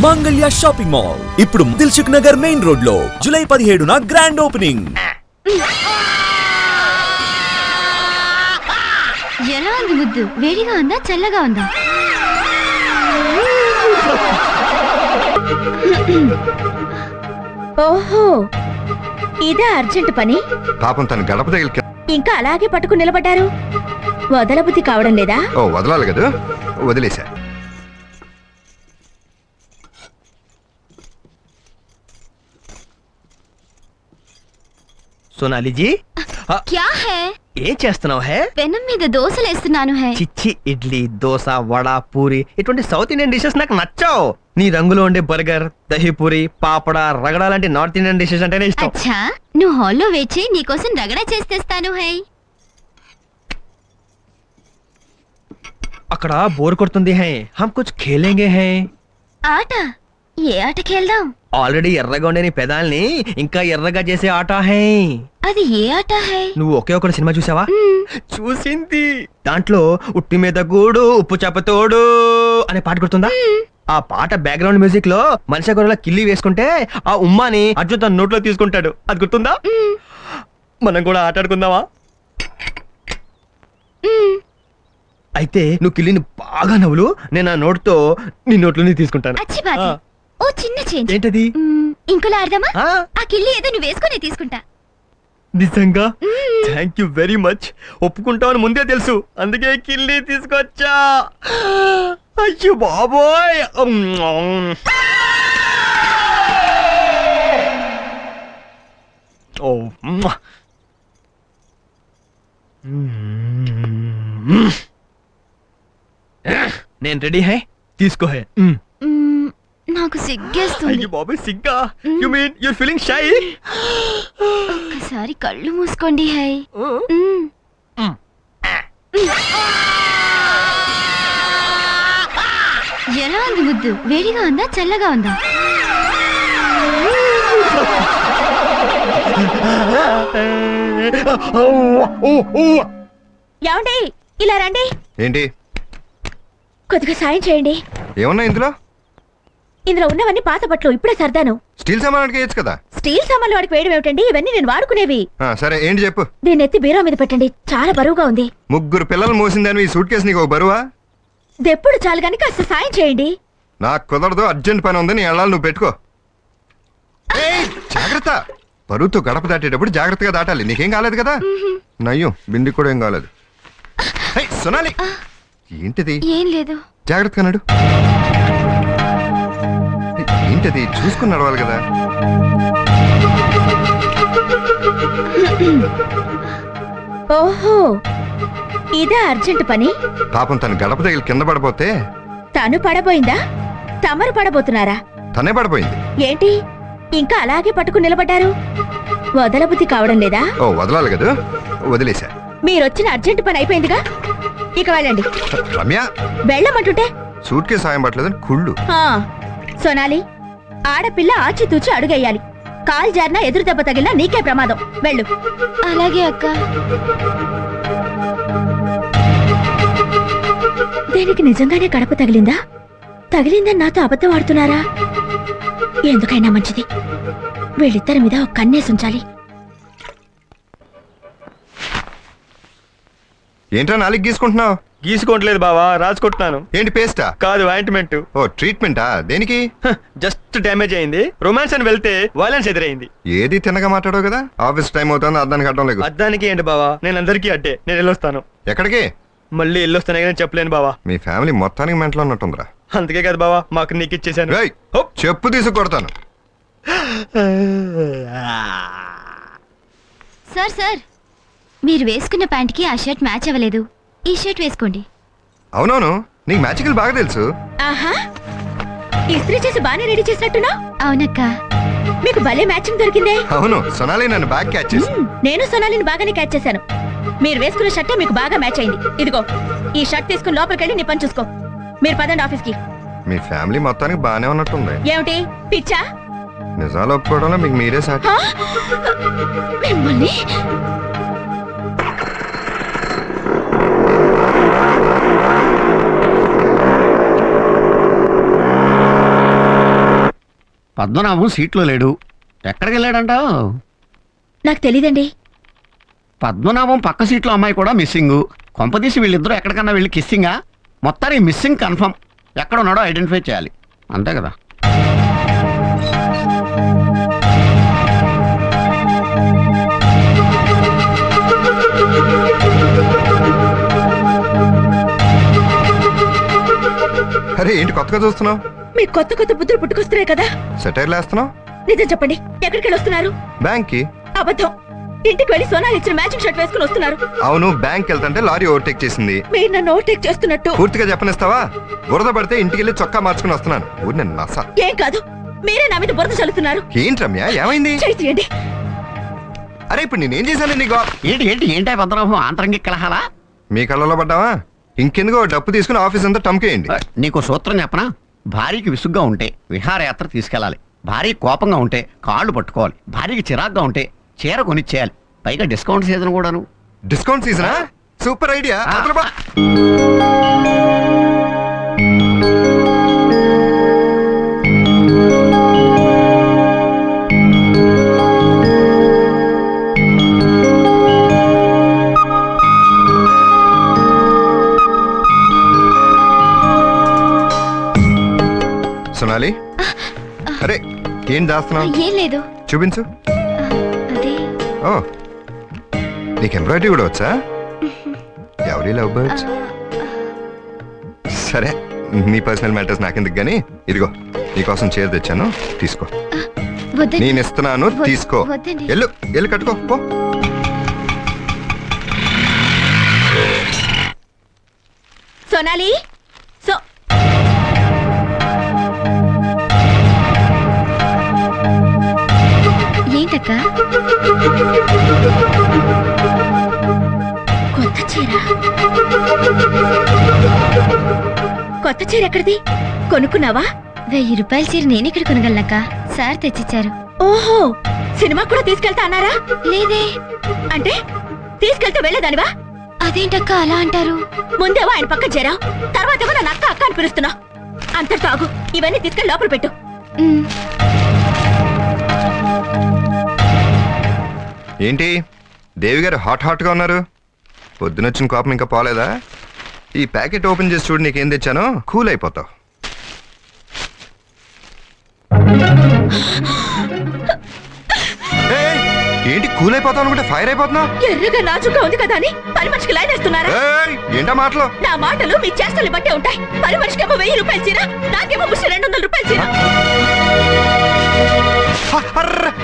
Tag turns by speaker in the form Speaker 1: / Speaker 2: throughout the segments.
Speaker 1: Mangalya shopping mall ఇప్పుడు Dilsukh Nagar main road లో July 17న grand opening.
Speaker 2: ఎలా ఉంది ముద్దు? వేడిగా ఉందా చల్లగా ఉందా?
Speaker 3: ఓహో, ఇదే అర్జెంట్ పని.
Speaker 4: పాపం తన గడప దగ్గరికి
Speaker 3: ఇంకా అలాగే పట్టుకుని నిలబడ్డారు. వదలబుద్ధి కావడం లేదా?
Speaker 4: ఓ వదలాలి కదా, వదిలేశా.
Speaker 5: సోనాలి జీ,
Speaker 2: క్యా హై?
Speaker 5: ఏం చేస్తున్నావు హే?
Speaker 2: పెనం మీద దోశలేస్తున్నాను హై.
Speaker 5: చిచ్చి, ఇడ్లీ, దోశ, వడ, పూరి ఇటువంటి సౌత్ ఇండియన్ డిషెస్ నాకు నచ్చావు. నీ రంగులో ఉండే బర్గర్, దహీపూరి, పాపడ, రగడ లాంటి నార్త్ ఇండియన్ డిషెస్ అంటేనే ఇష్టం.
Speaker 2: అచ్చా, నువ్వు హాల్లో వేచి నీకోసం రగడ చేస్తేస్తాను హై.
Speaker 5: అక్కడ బోర్ కొడుతుంది హై, హమ్ కుచ్ ఖేలేంగే హై.
Speaker 2: ఆట? ఏ ఆటకి వెళ్దాం?
Speaker 5: ఆల్రెడీ ఎర్రగా ఉండే నీ పెదాల్ని ఇంకా ఎర్రగా చేసే ఆట హై.
Speaker 2: అది ఏ ఆట హై?
Speaker 5: నువ్వు ఒకే ఒక సినిమా చూసావా? చూసింది. దాంట్లో ఉట్టి మీద గూడు ఉప్పు చేపతోడు అనే పాట గుర్తుందా? ఆ పాట బ్యాక్గ్రౌండ్ మ్యూజిక్ లో మనిషి గొర్రెల కిల్లి వేసుకుంటే ఆ ఉమ్మాని అర్జున్ తన నోట్లో తీసుకుంటాడు. అది గుర్తుందా? మనం కూడా ఆటాడుకుందామా? అయితే నువ్వు కిల్లిని బాగా నవ్వులు, నేను ఆ నోట్తో నీ నోట్లోని తీసుకుంటాను.
Speaker 2: అచ్చి బాధ. ఓ చిన్న చేంజ్.
Speaker 5: ఏంటది?
Speaker 2: ఇంకోలా ఆడదామా?
Speaker 5: ఆ,
Speaker 2: ఆ కిల్లి ఏదో నువ్వు వేసుకునే తీసుకుంటా.
Speaker 5: నిజంగా? Thank you very much. ఒప్పుకుంటామని ముందే తెలుసు, అందుకే కిల్లి తీసుకొచ్చా. అయ్యో బాబోయ్. ఓ నేను రెడీ హై, తీసుకో హై.
Speaker 2: నాకు సిగ్గేస్తుంది.
Speaker 5: అయ్యో బాబోయ్, సిగ్గా? You mean your feeling shy?
Speaker 2: ఒక్కసారి కళ్ళు మూసుకోండి హై. ఎలా ఉంది ముద్దు? వేడిగా ఉందా చల్లగా ఉందా?
Speaker 3: ఏమండి, ఇలా రండి.
Speaker 4: ఏంటి?
Speaker 3: కొద్దిగా సాయం చేయండి.
Speaker 4: ఏమన్నా ఇందులో?
Speaker 3: ఇందులో ఉన్నవన్నీ పాత బట్టలు, ఇప్పుడే సర్దాను.
Speaker 4: స్టీల్ సామాన్కి వేయచ్చు కదా.
Speaker 3: స్టీల్ సామాన్లు వాడికి వేయడం ఏమిటండి? ఇవన్నీ నేను వాడుకునేవి.
Speaker 4: సరే ఏంటి చెప్పు.
Speaker 3: దీన్ని ఎత్తి బీరో మీద పెట్టండి, చాలా బరువుగా ఉంది.
Speaker 4: ముగ్గురు పిల్లలు మోసిందని ఈ సూట్ కేసు నీకు ఒక బరువా?
Speaker 3: దెప్పుడు చాలు గాని కాస్త సాయం చేయండి.
Speaker 4: నాకు కుదరదు, అర్జెంట్ పని ఉంది, నీ వెళ్ళాలి, నువ్వు పెట్టుకో. ఏయ్, జాగ్రత్త. బరువుతో గడప దాటేటప్పుడు జాగ్రత్తగా దాటాలి. నీకేం కాలేదు కదా? నయ్యం, బిందికి కూడా ఏం కాలేదు. సొనాలి, ఏంటిది?
Speaker 2: ఏం లేదు.
Speaker 4: జాగ్రత్తగా నడు. ఏంటది? చూసుకుని నడవాలి కదా.
Speaker 3: ఓహో, ఇదే అర్జెంట్ పని.
Speaker 4: పాపం తన గడప దగ్గర కింద పడిపోతే
Speaker 3: తను పడబోయిందా? తమరు పడబోతున్నారా?
Speaker 4: తనే పడిపోయింది.
Speaker 3: ఏంటి ఇంకా అలాగే పట్టుకుని నిలబడ్డారు? వదలబుద్ధి కావడం లేదా?
Speaker 4: ఓ వదలాలి కదా, వదిలేశా.
Speaker 3: మీరొచ్చిన అర్జెంట్ పని అయిపోయిందిగా, ఇక వెళ్ళండి.
Speaker 4: రమ్య,
Speaker 3: వెళ్ళమంటుంటే
Speaker 4: సూట్ కేసు సాయం పట్టలేదని కుళ్ళు.
Speaker 3: సోనాలి, ఆడపిల్ల ఆచితూచి అడుగేయాలి. కాలు జారినా ఎదురు దెబ్బ తగిలినా నీకే ప్రమాదం. వెళ్ళు.
Speaker 2: అలాగే అక్క.
Speaker 3: దీనికి నిజంగానే గడప తగిలిందా? తగిలిందని నాతో అబద్ధం ఆడుతున్నారా? ఎందుకైనా మంచిది, వీళ్ళిద్దరి మీద ఒక కన్నేసి ఉంచాలి.
Speaker 4: ఏంట్రా నాలుగు గీసుకుంటున్నావు?
Speaker 5: గీసుకోవట్లేదు బావా, రాసుకుంటున్నాను.
Speaker 4: ఏంటి, పేస్టా?
Speaker 5: కాదు, ఆయింట్మెంట్.
Speaker 4: ఓ ట్రీట్మెంటా? దేనికి?
Speaker 5: జస్ట్ డ్యామేజ్ అయింది. రొమాన్స్ అని వెళ్తే వైలెన్స్ ఎదురైంది.
Speaker 4: ఏది తిన్నగా మాట్లాడవు కదా. ఆఫీస్ టైం అవుతుంది, అర్థానికి అడ్డం లేదు.
Speaker 5: అద్దానికి ఏంటి బావా, నేను అందరికీ అడ్డే. నేను వెళ్ళొస్తాను.
Speaker 4: ఎక్కడికి?
Speaker 5: మళ్ళీ వెళ్ళొస్తానే కానీ చెప్పలేను బావా.
Speaker 4: మీ ఫ్యామిలీ మొత్తానికి మెంటలో ఉన్నట్టుందిరా.
Speaker 5: అందుకే కదా బావా మాకు నీకు ఇచ్చేసాను.
Speaker 4: రేయ్, చెప్పు తీసుకొడతాను.
Speaker 2: సార్ సార్, మీరు వేసుకున్న ప్యాంట్కి ఆ షర్ట్ మ్యాచ్ అవ్వలేదు. ఈ షర్ట్ వేసుకోండి.
Speaker 4: అవునవును, నీకు మ్యాజికల్ బాగా తెలుసు.
Speaker 3: ఆహా, ఇస్త్రీ చేసి బానే రెడీ చేసినట్టున్నా.
Speaker 2: అవునక్క.
Speaker 3: మీకు భలే మ్యాచింగ్ దొరికిందే.
Speaker 4: అవును, సొనాలి నన్ను బాగా క్యాచ్ చేసి.
Speaker 3: నేను సొనాలిని బాగానే క్యాచ్ చేశాను. మీరు వేసుకున్న షర్టే మీకు బాగా మ్యాచ్ అయింది. ఇదిగో ఈ షర్ట్ తీసుకుని లోపలికి వెళ్ళి నీ పని చూసుకో. మీరు పదండి ఆఫీస్కి.
Speaker 4: మీ ఫ్యామిలీ మొత్తానికి బానే ఉన్నట్టుంది.
Speaker 3: ఏమిటి పిచ్చా?
Speaker 4: నిజాలు ఒప్పుకోవడంలో మీకు మీరే సాటి.
Speaker 3: మిమ్మల్ని
Speaker 6: పద్మనాభం సీట్లో లేడు. ఎక్కడికి వెళ్ళాడంటావు?
Speaker 3: నాకు తెలీదండి.
Speaker 6: పద్మనాభం పక్క సీట్లో అమ్మాయి కూడా మిస్సింగ్. కొంపదీసి వీళ్ళిద్దరూ ఎక్కడికన్నా వెళ్ళి కిస్సింగా? మొత్తానికి మిస్సింగ్ కన్ఫర్మ్. ఎక్కడ ఉన్నాడో ఐడెంటిఫై చేయాలి, అంతే కదా.
Speaker 4: అరే ఏంటి కొత్తగా చూస్తున్నావు?
Speaker 3: మీకు కొత్త కొత్త బుద్ధులు పుట్టుకొస్తున్నాయి కదా.
Speaker 4: సెటైర్లు వేస్తున్నావు?
Speaker 3: నిజం చెప్పండి, ఎక్కడికి వెళ్ళి వస్తున్నారు?
Speaker 4: బ్యాంక్ కి.
Speaker 3: అబద్ధం. ఇంటికి వెళ్ళి సోనాలు ఇచ్చిన మ్యాచింగ్ షర్ట్ వేసుకుని వస్తున్నారు.
Speaker 4: అవును, బ్యాంక్ వెళ్తుంటే లారీ ఓవర్టేక్ చేసింది.
Speaker 3: మీరు నన్ను ఓవర్టేక్ చేస్తున్నట్టు.
Speaker 4: పూర్తిగా చెప్పనిస్తావా? బురద పడితే ఇంటికి వెళ్ళి చొక్కా మార్చుకుని వస్తున్నాను. ఊరి నేను నస.
Speaker 3: ఏం కాదు, మీరే నా మీద బురద చల్లుతున్నారు.
Speaker 4: ఏంటి రమ్య, ఏమైంది?
Speaker 3: చేయండి.
Speaker 4: అరే ఇప్పుడు నేనేం చేశాను నీకు?
Speaker 6: ఏంటి పద్మనాభం ఆంతరంగిక కలహాలా?
Speaker 4: మీ కళ్ళలో పడ్డావా? ఇంకెందుకో డబ్బు తీసుకుని ఆఫీస్ అంతా టమ్కేయండి.
Speaker 6: నీకు సూత్రం చెప్పనా? భార్యకి విసుగ్గా ఉంటే విహారయాత్ర తీసుకెళ్ళాలి. భార్య కోపంగా ఉంటే కాళ్ళు పట్టుకోవాలి. భార్యకి చిరాగ్గా ఉంటే చీర కొనిచ్చేయాలి. పైగా డిస్కౌంట్ సీజన్ కూడాను.
Speaker 4: డిస్కౌంట్ సీజనా? Super idea. సోనాలి, అరే ఏం దాస్తున్నావు?
Speaker 2: ఏం లేదు.
Speaker 4: చూపించు.
Speaker 2: అదే
Speaker 4: ఓ, నీకు ఎంబ్రాయిడరీ కూడా వచ్చా? ఎవరి లవ్ బర్డ్స్? సరే, నీ పర్సనల్ మ్యాటర్స్ నాకెందుకు గానీ, ఇదిగో నీకోసం చీర తెచ్చాను, తీసుకో.
Speaker 2: వద్దండి.
Speaker 4: నేను ఇస్తున్నాను, తీసుకో.
Speaker 2: వద్దండి.
Speaker 4: ఎల్లు కట్టుకో పో.
Speaker 3: సోనాలి,
Speaker 2: ఏంటక్క?
Speaker 3: కొత్త చీర. కొత్త చీర ఎక్కడిది? కొనుక్కున్నావా?
Speaker 2: 1000 రూపాయల చీర నేనెక్కడ కొనగలనక్క? సార్ తెచ్చిచ్చారు.
Speaker 3: ఓహో, సినిమా కూడా తీసుకెళ్తా అన్నారా?
Speaker 2: లేదే.
Speaker 3: అంటే తీసుకెళ్తే వెళ్ళేదానివా?
Speaker 2: అదేంటక్క అలా అంటారు?
Speaker 3: ముందేవో ఆయన పక్కన చేరావు, తర్వాత ఏమో నన్ను అక్క అక్క అని పిలుస్తున్నావు. అంతటితో ఆగు, ఇవన్నీ తీసుకెళ్ళి లోపల పెట్టు.
Speaker 2: ఉమ్.
Speaker 4: ఏంటి దేవి గారు హాట్ గా ఉన్నారు? పొద్దునొచ్చిన కోపం ఇంకా పోలేదా? ఈ ప్యాకెట్ ఓపెన్ చేసి చూడు, నీకేం తెచ్చానో. కూల్ అయిపోతావు. ఏయ్, ఏంటి కూల్ అయిపోతావు అనుకుంటే ఫైర్ అయిపోతున్నావు?
Speaker 3: ఎర్రగా నాచుగా ఉంది కదా అని పని మనిషికి లైన్ వేస్తున్నారా?
Speaker 4: ఏయ్, ఏంటా మాటలు?
Speaker 3: నా మాటలు మీ చేష్టలు బట్టే ఉంటాయి. పని మనిషికేమో 1000 రూపాయల చీర, నాకేమో 200 రూపాయల చీర.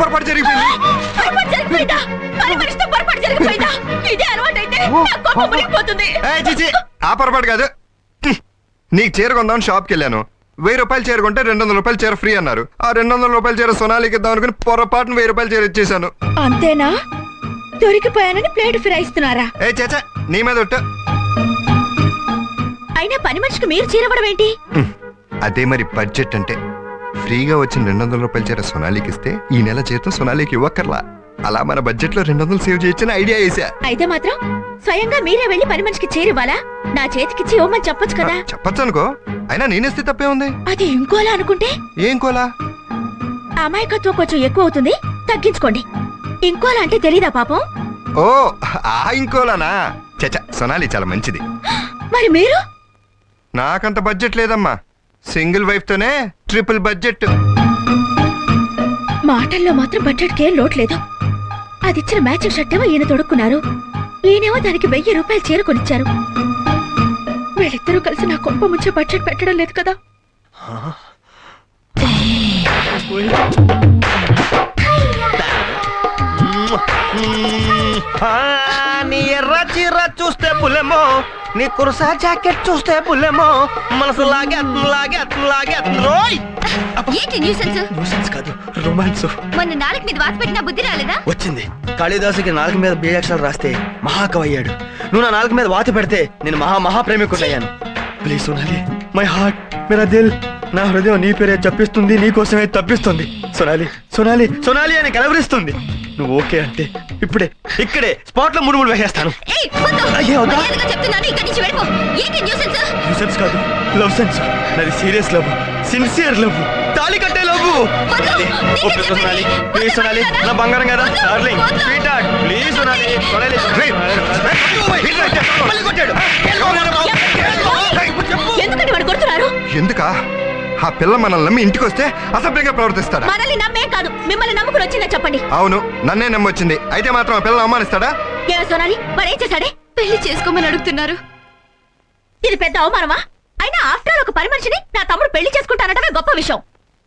Speaker 4: పొరపాటు జరిగిపోయింది.
Speaker 3: పొరపాటు జరిగిపోయిందా? పని మనిషితో పొరపాటు జరిగిపోయిందా? ఇదే అలవాటైతే నా కోపం మునిగిపోతుంది.
Speaker 4: ఏయ్, చిచి, ఆ పొరపాటు కాదు. నీకు చీర కొందామని షాప్కి వెళ్ళాను. 1000 రూపాయలు చీర కొంటే 200 రూపాయలు చీర ఫ్రీ అన్నారు. ఆ 200 రూపాయల చీర సోనాలికి ఇద్దాం అనుకుని పొరపాటున 1000 రూపాయల చీర ఇచ్చేసాను.
Speaker 3: అంతేనా? దొరికిపోయానని ప్లేట్ ఫిరాయిస్తున్నారా?
Speaker 4: ఏ చేచా, నీ మీద ఒట్టు.
Speaker 3: అయినా పని మనిషికి మీరు చీర ఇవ్వడం ఏంటి?
Speaker 4: అదే మరి బడ్జెట్ అంటే. ఫ్రీగా వచ్చిన 200 రూపాయల చీర సోనాలికి ఇస్తే ఈ నెల చేత సోనాలికి ఇవ్వక్కర్లా. అలా మన బడ్జెట్ లో 200 సేవ్ చేయొచ్చని ఐడియా వేసా.
Speaker 3: అయితే మాత్రం స్వయంగా మీరే వెళ్ళి పని మనిషికి చీర ఇవ్వాలా? నా చేతికిచ్చి ఇవ్వమని చెప్పొచ్చు కదా.
Speaker 4: చెప్పచ్చు అనుకో, అయినా నేనేస్తే తప్పే ఉంది.
Speaker 3: అది ఇంకోలా అనుకుంటే?
Speaker 4: ఏం కోలా?
Speaker 3: అమాయకత్వం కొంచెం ఎక్కువ అవుతుంది, తగ్గించుకోండి. ఇంకోలా అంటే తెలీదా పాపం?
Speaker 4: ఓ, ఆ ఇంకోలానా? చచ్చా, సోనాలి చాలా మంచిది.
Speaker 3: మరి మీరు?
Speaker 4: నాకంత బడ్జెట్ లేదమ్మా. సింగిల్ వైఫ్ తోనే ట్రిపుల్ బడ్జెట్.
Speaker 3: మాటల్లో మాత్రం బడ్జెట్కి ఏం లోటు లేదు. అది ఇచ్చిన మ్యాచింగ్ షర్ట్ ఏమో ఈయన తొడుక్కున్నారు, ఈయనేమో దానికి 1000 రూపాయలు చీర కొనిచ్చారు. వీళ్ళిద్దరూ కలిసి నా కొంప ముంచే బడ్జెట్ పెట్టడం లేదు కదా.
Speaker 5: నీ ఎర్ర చీర చూస్తే పులెమో, నీ కుర్సా జాకెట్ చూస్తే పులెమో, మనసు లాగేరోయ్.
Speaker 2: ఏంటి న్యూసెన్స్?
Speaker 5: కాదు, రొమాన్స్.
Speaker 2: మొన్న నాలుగు మీద వాత పెట్టిన బుద్ధి రాలేదా?
Speaker 5: వచ్చింది. కాళిదాసుకి నాలుగు మీద బీజాక్షరాలు రాస్తే మహాకవి అయ్యాడు. నువ్వు నా నాలుగు మీద వాత పెడితే నేను మహాప్రేమికుడయ్యాను. ప్లీజ్ సోనాలి, మై హార్ట్, మేరా దిల్, నా హృదయం నీ పేరే చెప్పిస్తుంది, నీ కోసమే తప్పిస్తుంది. సోనాలి సోనాలి సోనాలి అని కలవరిస్తుంది. నువ్వు ఓకే అంటే ఇక్కడే స్పాట్ లో 3 వేసేస్తాను. న్యూసెన్స్ కాదు, లవ్ సెన్స్. నాది సీరియస్ లవ్, సిన్సియర్ లవ్, తాళి కట్టే లవ్. సోనాలి, ఒప్పించు సోనాలి, ప్లీజ్ సోనాలి, నా బంగారం కదా darling, sweet heart, please Sonali, Sonali,
Speaker 4: రేయ్,
Speaker 5: మళ్ళీ కొట్టాడు.
Speaker 3: ఎందుకంటే వాడు కొడుతున్నారు
Speaker 4: ఎందుకా ఆ పిల్ల మనల్ని నమ్మి ఇంటికి వస్తే అసభ్యంగా ప్రవర్తిస్తాడా?
Speaker 3: మనల్ని నమ్మే కాదు మిమ్మల్ని నమ్ముకుని వచ్చిందా చెప్పండి.
Speaker 4: అవును, నన్నే నమ్మొచ్చింది. అయితే మాత్రం ఆ పిల్లలు అవమానిస్తాడా?
Speaker 3: ఏమే సోనాలి వాడు ఏం చేశాడే?
Speaker 2: పెళ్లి చేసుకోమని అడుగుతున్నారు.
Speaker 3: ఇది పెద్ద అవమానమా? అయినా ఆఫ్టర్ ఒక పని మనిషిని నా తమ్ముడు పెళ్లి చేసుకుంటానంటే గొప్ప విషయం.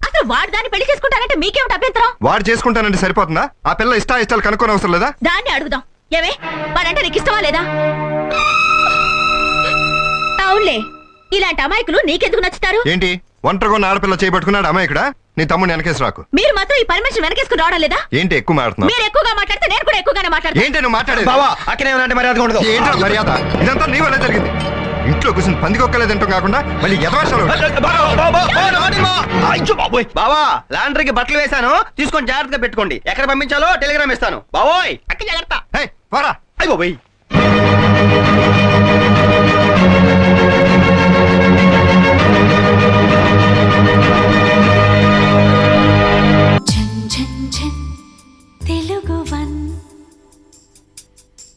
Speaker 3: అసలు వాడు దాన్ని పెళ్లి చేసుకుంటానంటే మీకేమిటి అభ్యంతరం?
Speaker 4: వాడు చేసుకుంటానంటే సరిపోతుందా? ఆ పిల్ల ఇష్టాలు కనుక్కోని అవసరం లేదా?
Speaker 3: దాన్ని అడుగుదాం. ఏమే వాడంటే నీకు ఇష్టమా లేదా? అవునులే, ఇలాంటి అమాయకులు నీకెందుకు నచ్చుతారు?
Speaker 4: ఏంటి ఒంటరిగా ఉన్న ఆడపిల్ల చేయబట్టుకున్నాడు అమ్మాయిక్కడ? నీ తమ్ముడు వెనకేసి రాకు.
Speaker 3: మీరు మాత్రం ఈ పని మనిషిని వెనకేసుకుని రావడం లేదా?
Speaker 4: ఏంటి ఎక్కువ మాడుతున్నావు?
Speaker 3: మీరు ఎక్కువగా మాట్లాడితే నేను కూడా ఎక్కువగానే మాట్లాడతాను.
Speaker 4: ఏంటి నువ్వు మాట్లాడేది?
Speaker 5: బావా అక్కడే ఉన్నట్టు మర్యాద ఉండదు.
Speaker 4: ఏంటో మర్యాద? ఇదంతా నీ వల్లే జరిగింది. ఇంట్లో కూర్చొని పందికొక్కలేదంటూ కాకుండా మళ్ళీ ఎదవర్షాలు.
Speaker 5: బావా లాండ్రీకి బట్టలు వేశాను, తీసుకొని జాగ్రత్తగా పెట్టుకోండి. ఎక్కడ పంపించాలో టెలిగ్రామ్ ఇస్తాను. బావోయ్ అక్క జాగ్రత్త.
Speaker 4: పోరా.
Speaker 5: అయ్యి బాబోయ్.